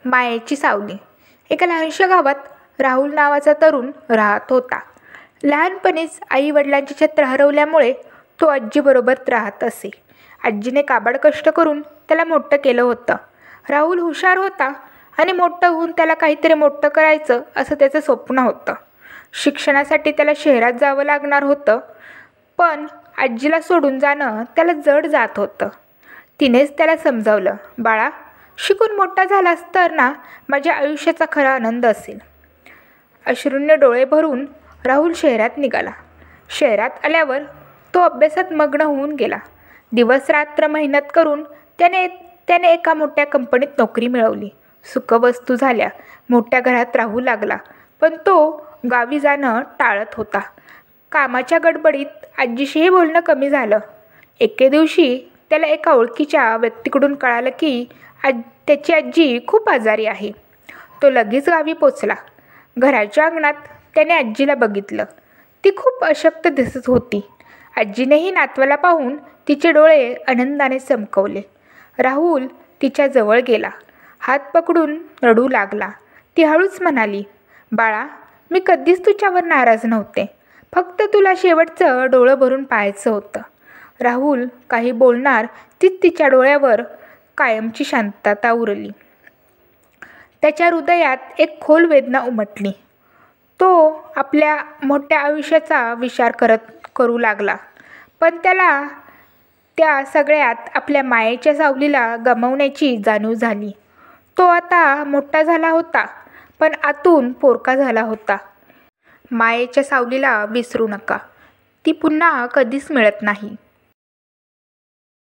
मायेची सावली. एका लहानशा गावात राहुल नावाचा तरुण राहत होता. लहानपणीच आई वडिलांचे छत्र हरवल्यामुळे तो आजीबरोबर राहत असे. आजीने काबाड कष्ट करून त्याला मोठं केलं होतं. राहुल हुशार होता आणि मोठं होऊन त्याला काहीतरी मोठं करायचं असं त्याचं स्वप्न होतं. शिक्षणासाठी त्याला शहरात जावं लागणार होतं, पण आजीला सोडून जाणं त्याला जड जात होतं. तिनेच त्याला समजावलं, बाळा, शिकून मोठा झालास तर ना माझ्या आयुष्याचा खरा आनंद असेल. अश्रूंनी डोळे भरून राहुल शहरात निघाला. शहरात आल्यावर तो अभ्यासात मग्न होऊन गेला. दिवस रात्र मेहनत करून त्याने एका मोठ्या कंपनीत नोकरी मिळवली. सुखवस्तू झाल्या. मोठ्या घरात राहू लागला. पण तो गावी जाणं टाळत होता. कामाच्या गडबडीत आजीशीही बोलणं कमी झालं. एके दिवशी त्याला एका ओळखीच्या व्यक्तीकडून कळालं की त्याची आजी खूप आजारी आहे. तो लगेच गावी पोचला. घराच्या अंगणात त्याने आजीला बघितलं. ती खूप अशक्त दिसत होती. आजीनेही नातवाला पाहून तिचे डोळे आनंदाने चमकवले. राहुल तिच्या जवळ गेला. हात पकडून रडू लागला. ती हळूच म्हणाली, बाळा, मी कधीच तुझ्यावर नाराज नव्हते. फक्त तुला शेवटचं डोळं भरून पाहायचं होतं. राहुल काही बोलणार तीच तिच्या डोळ्यावर कायमची शांतता उरली. त्याच्या हृदयात एक खोल वेदना उमटली. तो आपल्या मोठ्या आयुष्याचा विचार करू लागला. पण त्याला त्या सगळ्यात आपल्या मायेच्या सावलीला गमावण्याची जाणीव झाली. तो आता मोठा झाला होता, पण आतून पोरका झाला होता. मायेच्या सावलीला विसरू नका. ती पुन्हा कधीच मिळत नाही.